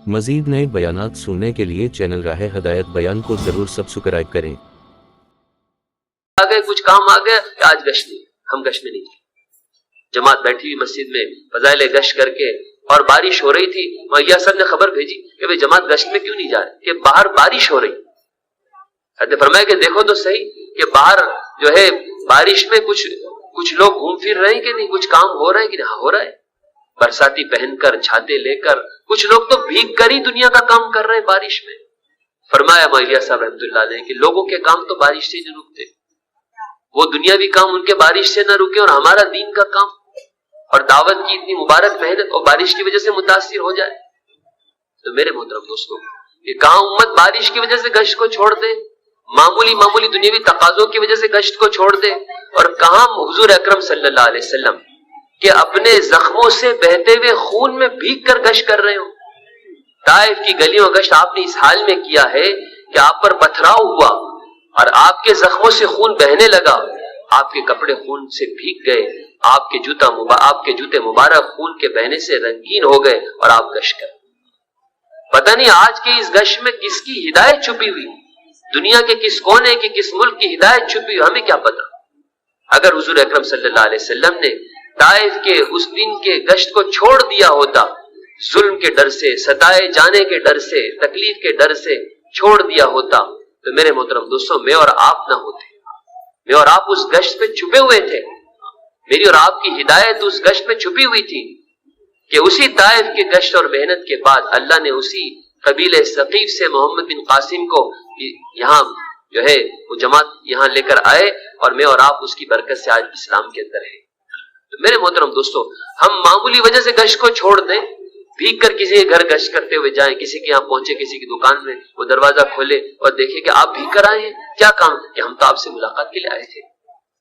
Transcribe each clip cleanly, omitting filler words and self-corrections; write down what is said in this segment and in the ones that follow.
مزید نئے بیانات سننے کے لیے چینل راہ ہدایت بیان کو ضرور سبسکرائب کریں۔ آگے کچھ کام آ گیا کہ آج گشت نہیں، ہم گشت میں نہیں گئے۔ جماعت بیٹھی ہوئی مسجد میں فضائل گشت کر کے، اور بارش ہو رہی تھی، مولیا صاحب نے خبر بھیجی کہ بھئی جماعت گشت میں کیوں نہیں جا رہے، کہ باہر بارش ہو رہی۔ حضرت فرمایا کہ دیکھو تو صحیح کہ باہر جو ہے بارش میں کچھ لوگ گھوم پھر رہے ہیں کہ نہیں، کچھ کام ہو رہا ہے کہ نہیں؟ ہاں ہو رہا ہے، برساتی پہن کر، چھاتے لے کر، کچھ لوگ تو بھیگ کر ہی دنیا کا کام کر رہے ہیں بارش میں۔ فرمایا مولیا صاحب رحمۃ اللہ علیہ کہ لوگوں کے کام تو بارش سے نہیں رکتے، وہ دنیاوی کام ان کے بارش سے نہ رکے، اور ہمارا دین کا کام اور دعوت کی اتنی مبارک محنت اور بارش کی وجہ سے متاثر ہو جائے۔ تو میرے محترم دوستو، کہ کہاں امت بارش کی وجہ سے گشت کو چھوڑ دے، معمولی دنیاوی تقاضوں کی وجہ سے گشت کو چھوڑ دے، اور کہاں حضور اکرم صلی اللہ علیہ وسلم کہ اپنے زخموں سے بہتے ہوئے خون میں بھیگ کر گشت کر رہے ہوں۔ طائف کی گلیوں گشت آپ نے اس حال میں کیا ہے کہ آپ پر پتھراؤ ہوا اور آپ کے زخموں سے خون بہنے لگا، آپ کے کپڑے خون سے بھیگ گئے، آپ کے جوتے مبارک خون کے بہنے سے رنگین ہو گئے، اور آپ گشت کر۔ پتہ نہیں آج کے اس گشت میں کس کی ہدایت چھپی ہوئی، دنیا کے کس کونے کی، کس ملک کی ہدایت چھپی ہوئی، ہمیں کیا پتا۔ اگر حضور اکرم صلی اللہ علیہ وسلم نے طائف کے اس دن کے گشت کو چھوڑ دیا ہوتا، ظلم کے ڈر سے، ستائے جانے کے ڈر سے، تکلیف کے ڈر سے چھوڑ دیا ہوتا، تو میرے محترم دوستوں میں اور آپ نہ ہوتے، میں اور آپ اس گشت میں چھپے ہوئے تھے، میری اور آپ کی ہدایت اس گشت میں چھپی ہوئی تھی، کہ اسی طائف کے گشت اور محنت کے بعد اللہ نے اسی قبیلہ ثقیف سے محمد بن قاسم کو یہاں جو ہے وہ جماعت یہاں لے کر آئے، اور میں اور آپ اس کی برکت سے آج اسلام کے اندر ہیں۔ تو میرے محترم دوستو، ہم معمولی وجہ سے گشت کو چھوڑ دیں، بھیگ کر کسی کے گھر گشت کرتے ہوئے جائیں، کسی کے یہاں پہنچے، کسی کی دکان میں وہ دروازہ کھولے اور دیکھیں کہ آپ بھیگ کر آئے ہیں، کیا کام کہ ہم تو آپ سے ملاقات کے لیے آئے تھے،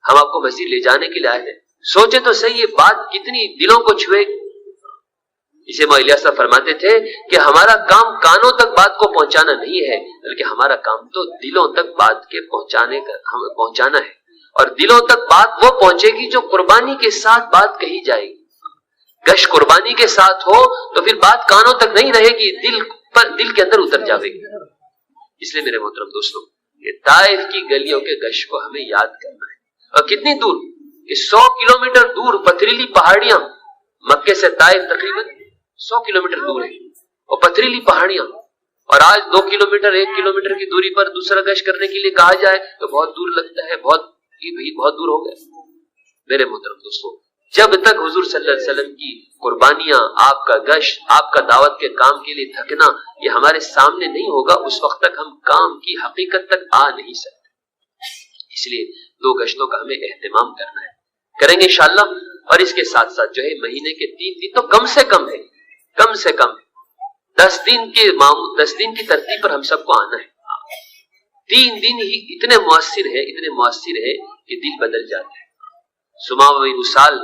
ہم آپ کو مسجد لے جانے کے لیے آئے تھے۔ سوچے تو صحیح یہ بات کتنی دلوں کو چھوئے۔ اسے مولیا صاحب فرماتے تھے کہ ہمارا کام کانوں تک بات کو پہنچانا نہیں ہے، بلکہ ہمارا کام تو دلوں تک بات کے پہنچانا ہے، اور دلوں تک بات وہ پہنچے گی جو قربانی کے ساتھ بات کہی جائے گی۔ گشت قربانی کے ساتھ ہو تو پھر بات کانوں تک نہیں رہے گی، دل کے اندر اتر جاوے گی۔ اس لیے میرے محترم دوستوں، یہ طائف کی گلیوں کے گشت کو ہمیں یاد کرنا ہے، اور کتنی دور، کہ 100 کلومیٹر دور پتھریلی پہاڑیاں، مکے سے طائف تقریباً 100 کلومیٹر دور ہے، اور پتھریلی پہاڑیاں، اور آج 2 کلومیٹر 1 کلومیٹر کی دوری پر دوسرا گشت کرنے کے لیے کہا جائے تو بہت دور لگتا ہے، بہت دور ہو گیا۔ میرے محترم دوستوں، جب تک حضور صلی اللہ علیہ وسلم کی قربانیاں، آپ کا گشت، آپ کا دعوت کے کام کے لیے تھکنا یہ ہمارے سامنے نہیں ہوگا، اس وقت تک ہم کام کی حقیقت تک آ نہیں سکتے۔ اس لیے 2 گشتوں کا ہمیں اہتمام کرنا ہے، کریں گے انشاءاللہ۔ اور اس کے ساتھ ساتھ جو ہے مہینے کے 3 دن تو کم سے کم ہے، 10 دن کی ترتیب پر ہم سب کو آنا ہے۔ 3 دن ہی اتنے مؤثر ہے کہ دل بدل جاتے ہیں۔ سمامہ بن اسال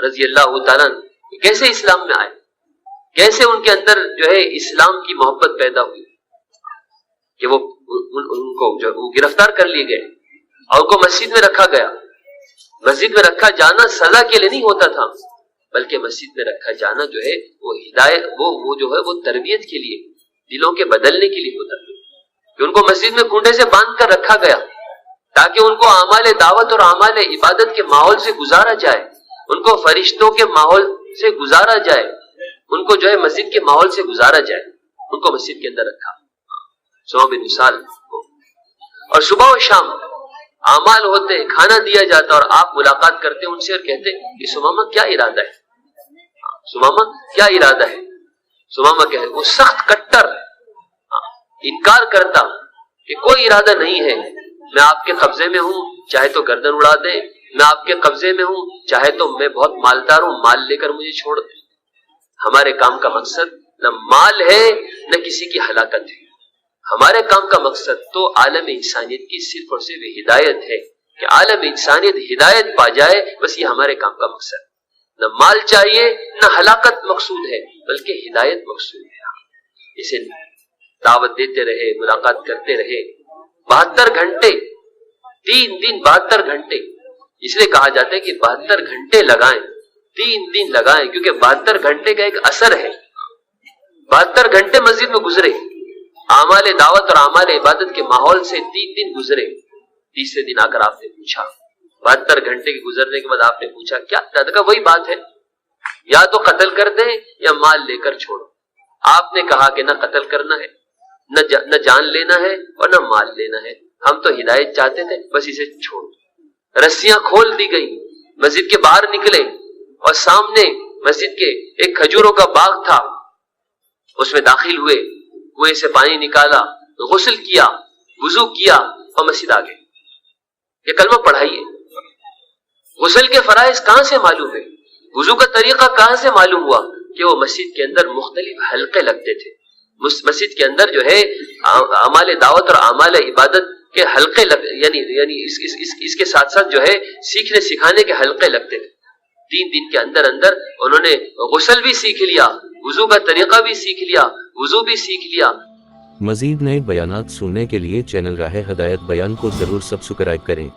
رضی اللہ تعالیٰ کیسے اسلام میں آئے، کیسے ان کے اندر جو ہے اسلام کی محبت پیدا ہوئی، کہ وہ ان کو جو وہ گرفتار کر لیے گئے اور ان کو مسجد میں رکھا گیا۔ مسجد میں رکھا جانا سزا کے لیے نہیں ہوتا تھا، بلکہ مسجد میں رکھا جانا جو ہے وہ ہدایت، وہ جو ہے وہ تربیت کے لیے، دلوں کے بدلنے کے لیے ہوتا تھا، کہ ان کو مسجد میں کھونٹے سے باندھ کر رکھا گیا تاکہ ان کو اعمال دعوت اور اعمال عبادت کے ماحول سے گزارا جائے، ان کو فرشتوں کے ماحول سے گزارا جائے، ان کو جو ہے مسجد کے ماحول سے گزارا جائے، ان کو مسجد کے اندر رکھا سمامہ بن اسال کو۔ اور صبح و شام اعمال ہوتے، کھانا دیا جاتا، اور آپ ملاقات کرتے ان سے اور کہتے کہ سمامہ کیا ارادہ ہے، سمامہ کیا ارادہ ہے۔ سمامہ کہتے وہ سخت کٹر انکار کرتا کہ کوئی ارادہ نہیں ہے، میں آپ کے قبضے میں ہوں، چاہے تو گردن اڑا دے، میں آپ کے قبضے میں ہوں، چاہے تو میں بہت مالدار ہوں، مال لے کر مجھے چھوڑ دے۔ ہمارے کام کا مقصد نہ مال ہے نہ کسی کی ہلاکت ہے، ہمارے کام کا مقصد تو عالم انسانیت کی صرف اور صرف ہدایت ہے، کہ عالم انسانیت ہدایت پا جائے، بس یہ ہمارے کام کا مقصد۔ نہ مال چاہیے نہ ہلاکت مقصود ہے، بلکہ ہدایت مقصود ہے۔ اسے دعوت دیتے رہے، ملاقات کرتے رہے، 72 گھنٹے، 3 دن 72 گھنٹے، اس لیے کہا جاتا ہے کہ 72 گھنٹے لگائیں، 3 دن لگائیں، کیونکہ 72 گھنٹے کا ایک اثر ہے۔ 72 گھنٹے مسجد میں گزرے، اعمال دعوت اور اعمال عبادت کے ماحول سے 3 دن گزرے، تیسرے دن آ کر آپ نے پوچھا، 72 گھنٹے کے گزرنے کے بعد آپ نے پوچھا کیا؟ کہا وہی بات ہے، یا تو قتل کر دیں یا مال لے کر چھوڑو۔ آپ نے کہا کہ نہ قتل کرنا ہے، نہ جان لینا ہے اور نہ مال لینا ہے، ہم تو ہدایت چاہتے تھے، بس اسے چھوڑ۔ رسیاں کھول دی گئی، مسجد کے باہر نکلے اور سامنے مسجد کے ایک کھجوروں کا باغ تھا، اس میں داخل ہوئے، کنویں سے پانی نکالا، غسل کیا، وضو کیا اور مسجد آ گئے۔ یہ کلمہ پڑھائیے۔ غسل کے فرائض کہاں سے معلوم ہے؟ وضو کا طریقہ کہاں سے معلوم ہوا؟ کہ وہ مسجد کے اندر مختلف حلقے لگتے تھے، مسجد کے اندر جو ہے اعمال دعوت اور اعمال عبادت کے حلقے یعنی اس کے ساتھ ساتھ جو ہے سیکھنے سکھانے کے حلقے لگتے تھے۔ 3 دن کے اندر اندر انہوں نے غسل بھی سیکھ لیا، وضو کا طریقہ بھی سیکھ لیا، وضو بھی سیکھ لیا۔ مزید نئے بیانات سننے کے لیے چینل راہ ہدایت بیان کو ضرور سبسکرائب کریں۔